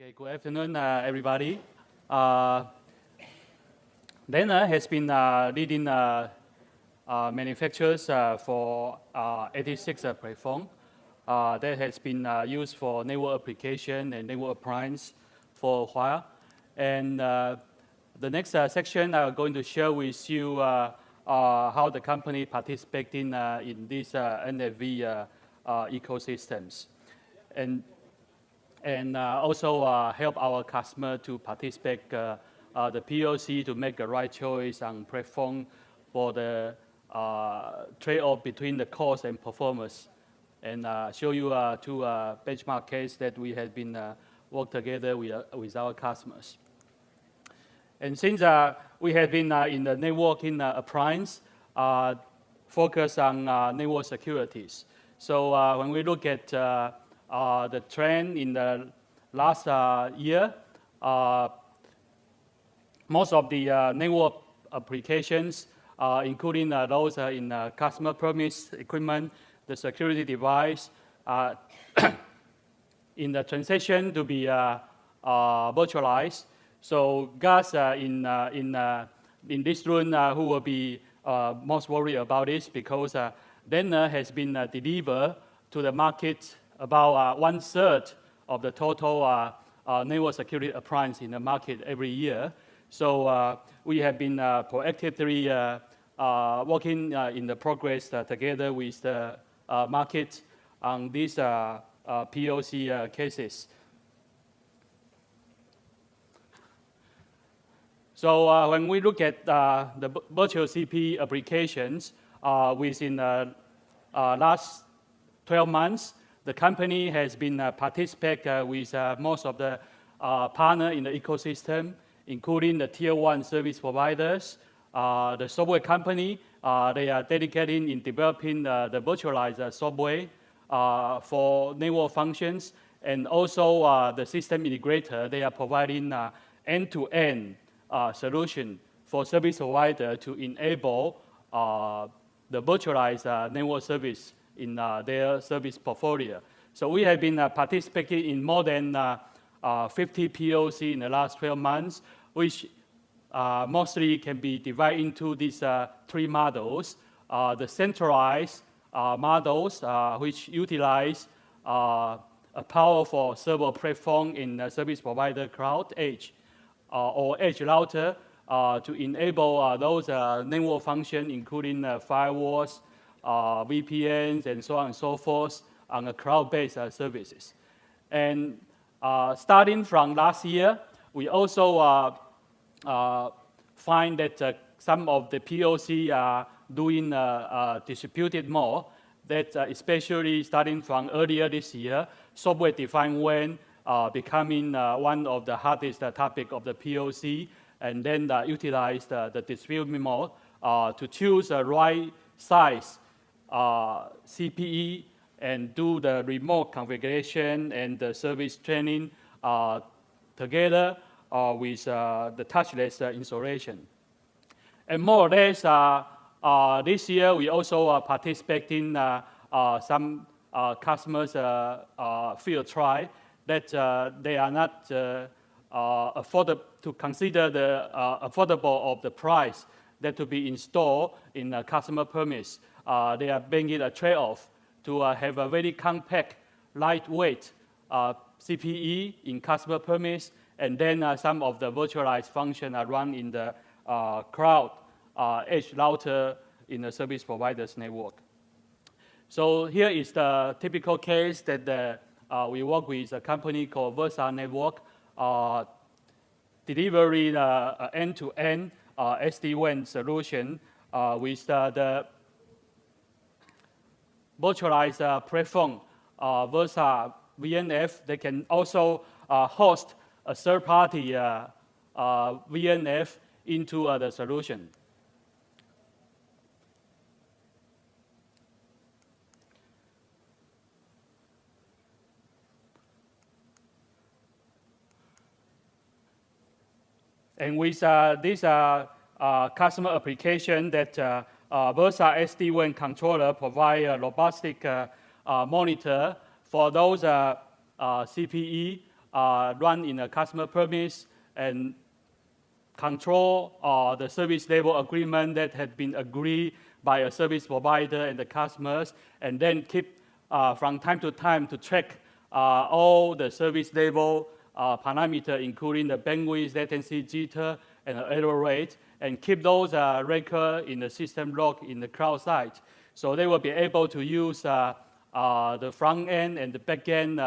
Okay, good afternoon, everybody. Lanner has been leading manufacturers for 86 platform that has been used for network application and network appliance for a while. And the next section, I'm going to share with you how the company participating in these NFV ecosystems. And also help our customer to participate the POC to make the right choice on platform for the trade-off between the cost and performance. And show you two benchmark case that we have been work together with our customers. And since we have been in the networking appliance, focus on network securities. So when we look at the trend in the last year, most of the network applications, including those in customer premise equipment, the security device, in the transition to be virtualized. So guys in this room who will be most worried about this because Lanner has been delivered to the market about 1/3 of the total network security appliance in the market every year. So we have been proactively working in the progress together with the market on these POC cases. So when we look at the virtual CPE applications within the last 12 months, the company has been participating with most of the partners in the ecosystem, including the tier 1 service providers, the software company. They are dedicated in developing the virtualized software for network functions, and also the system integrator. They are providing end-to-end solution for service provider to enable the virtualized network service in their service portfolio. So we have been participating in more than 50 POC in the last 12 months, which mostly can be divided into these three models. The centralized models, which utilize a powerful server platform in the service provider cloud edge, or edge router to enable those network functions, including firewalls, VPNs, and so on and so forth on the cloud-based services. And starting from last year, we also find that some of the POC are doing distributed mode, that especially starting from earlier this year, software-defined WAN becoming one of the hottest topic of the POC, and then utilize the distributed mode to choose the right size CPE and do the remote configuration and the service training together with the touchless installation. And more or less, this year we also participate in some customers' field trial that they are not affordable to consider the affordable of the price that to be installed in a customer premise. They are making a trade-off to have a very compact, lightweight CPE in customer premise, and then some of the virtualized function are run in the cloud edge router in the service provider's network. So here is the typical case that we work with a company called Versa Network, delivering end-to-end SD-WAN solution with the virtualized platform, Versa VNF. They can also host a third-party VNF into the solution. And with this customer application that Versa SD-WAN controller provide a robust monitor for those CPE run in a customer premise and control the service level agreement that had been agreed by a service provider and the customers, and then keep from time to time to track all the service level parameter, including the bandwidth, latency, jitter, and error rate, and keep those record in the system log in the cloud side. So they will be able to use the front end and the back end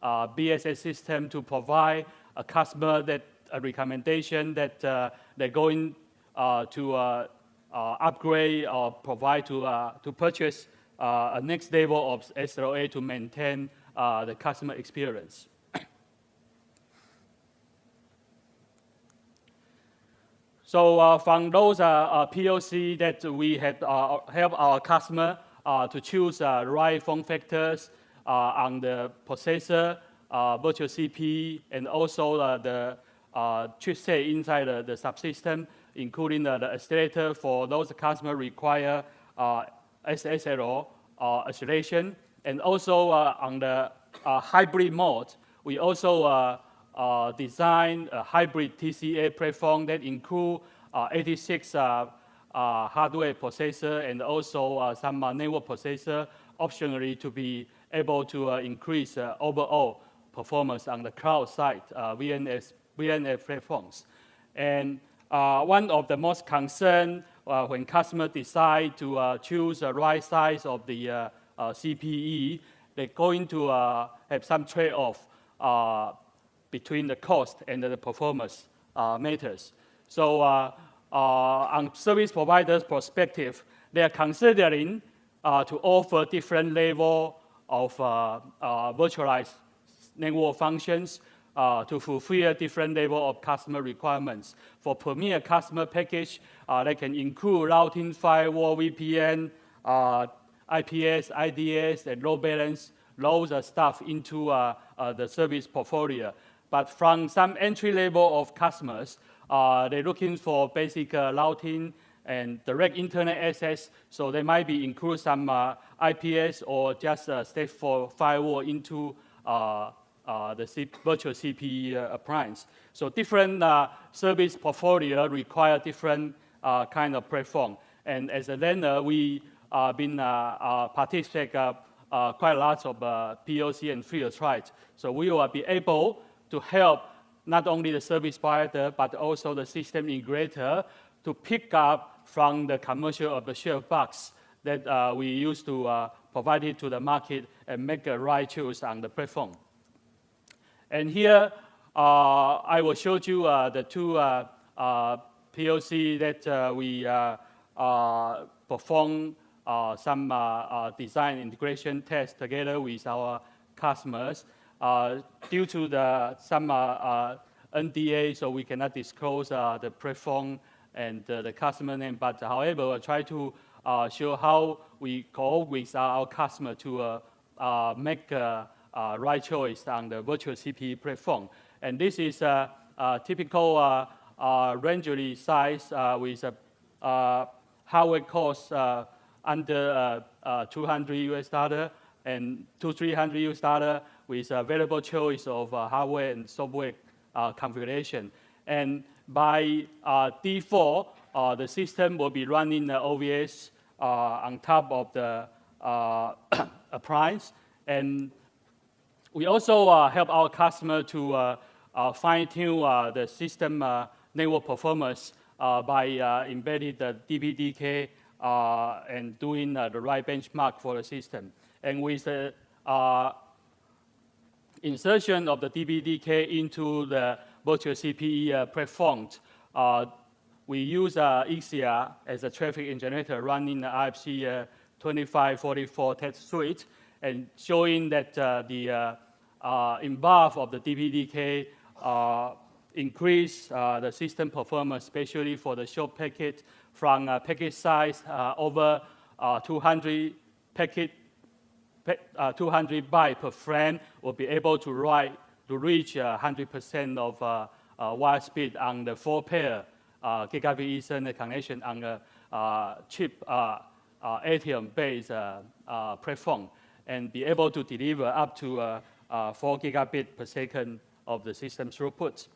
BSS system to provide a customer that a recommendation that they're going to upgrade or provide to purchase a next level of SLA to maintain the customer experience. So from those POC that we have helped our customer to choose the right form factors on the processor, virtual CPE, and also the chipset inside the subsystem, including the accelerator for those customers require SSL acceleration. And also on the hybrid mode, we also design a hybrid TCA platform that include 86 hardware processor and also some network processor, optionally to be able to increase overall performance on the cloud side, VNF platforms. And one of the most concern when customers decide to choose the right size of the CPE, they're going to have some trade-off between the cost and the performance matters. So on service providers' perspective, they are considering to offer different level of virtualized network functions to fulfill different level of customer requirements. For premier customer package, they can include routing, firewall, VPN, IPS, IDS, and load balance, loads of stuff into the service portfolio. But from some entry level of customers, they're looking for basic routing and direct internet access, so they might be include some IPS or just state for firewall into the virtual CPE appliance. So different service portfolio require different kind of platform. And as a Lanner, we been participate quite a lot of POC and field trials. So we will be able to help not only the service provider, but also the system integrator to pick up from the commercial of the shelf box that we used to provide it to the market and make a right choice on the platform. And here, I will show you the two POC that we perform some design integration tests together with our customers. Due to some NDA, so we cannot disclose the platform and the customer name, but however, we'll try to show how we cooperate with our customer to make right choice on the virtual CPE platform. And this is a typical range size with a hardware cost under $200 and $300 with available choice of hardware and software configuration. And by default, the system will be running the OVS on top of the appliance. And we also help our customer to fine-tune the system network performance by embedding the DPDK and doing the right benchmark for the system. And with the insertion of the DPDK into the virtual CPE platforms, we use Ixia as a traffic generator running the RFC 2544 test suite, and showing that the involved of the DPDK increase the system performance, especially for the short packet from packet size over 200 packet 200 bytes per frame will be able to reach 100% of wire speed on the 4-pair gigabit Ethernet connection on the chip Atrium-based platform, and be able to deliver up to 4 gigabit per second of the system throughput.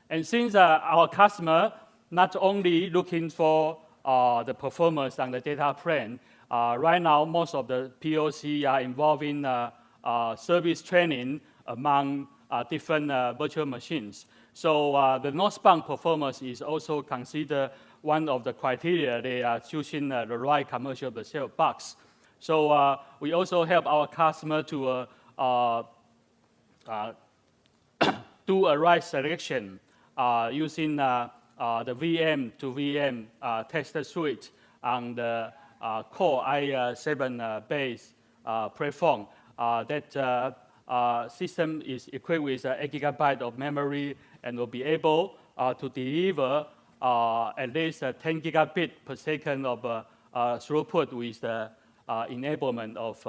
And since our customer not only looking for the performance on the data plane, right now most of the POC are involving service training among different virtual machines. So the northbound performance is also considered one of the criteria they are choosing the right commercial off-the-shelf box. So we also help our customer to do a right selection using the VM to VM tester suite on the Core i7 base platform. That system is equipped with 8 GB of memory and will be able to deliver at least 10 gigabit per second of throughput with the enablement of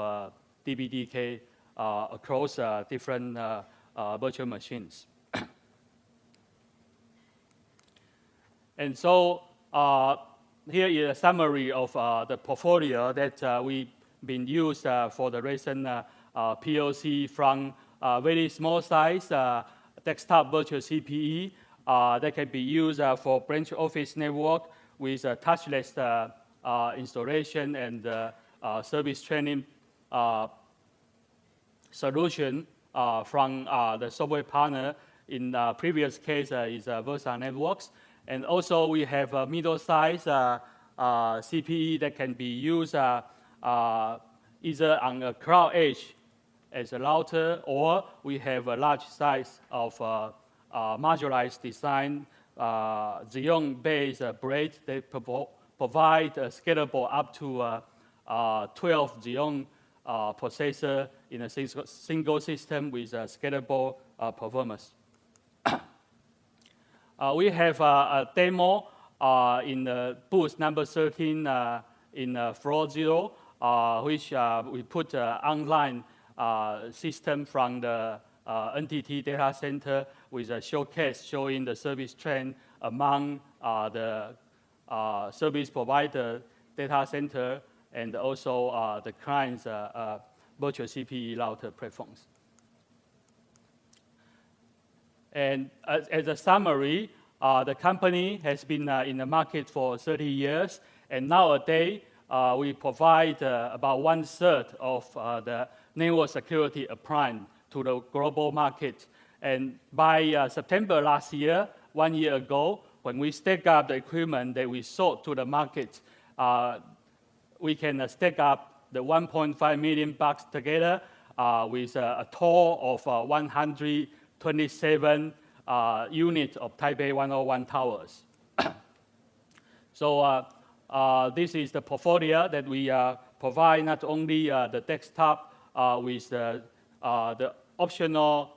DBDK across different virtual machines. And so here is a summary of the portfolio that we've been used for the recent POC, from very small size desktop virtual CPE that can be used for branch office network with touchless installation and service training solution from the software partner. In the previous case is Versa Networks. And also we have a middle-size CPE that can be used either on a cloud edge as a router, or we have a large size of modularized design Xeon-based blade that provide scalable up to 12 Xeon processor in a single system with scalable performance. We have a demo in the booth number 13 in floor 0, which we put online system from the NTT data center with a showcase showing the service trend among the service provider data center and also the client's virtual CPE router platforms. And as a summary, the company has been in the market for 30 years, and nowadays we provide about 1/3 of the network security appliance to the global market. And by September last year, 1 year ago, when we stack up the equipment that we sold to the market, we can stack up the 1.5 million box together with a total of 127 units of Taipei 101 towers. So this is the portfolio that we provide, not only the desktop with the optional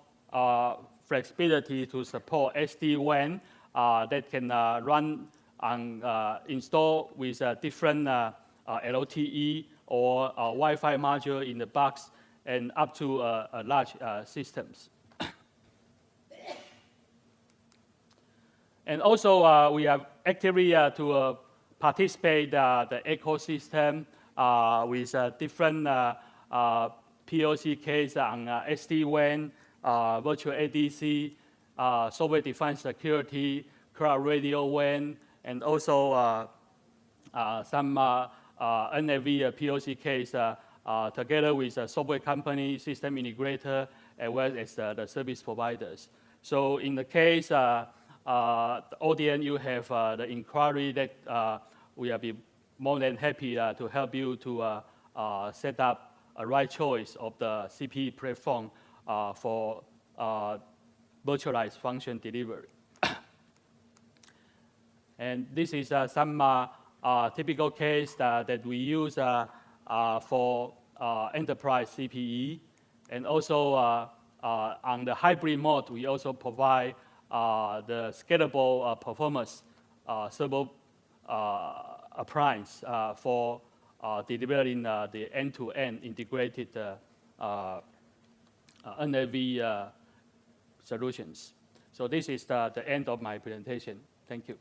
flexibility to support SD-WAN that can run and install with different LTE or Wi-Fi module in the box, and up to large systems. And also we are actively to participate the ecosystem with different POC case on SD-WAN, virtual ADC, software-defined security, cloud radio WAN, and also some NAV POC case together with a software company, system integrator, as well as the service providers. So in the case, the audience, you have the inquiry that we will be more than happy to help you to set up a right choice of the CPE platform for virtualized function delivery. And this is some typical case that we use for enterprise CPE. And also on the hybrid mode, we also provide the scalable performance server appliance for delivering the end-to-end integrated NAV solutions. So this is the end of my presentation. Thank you.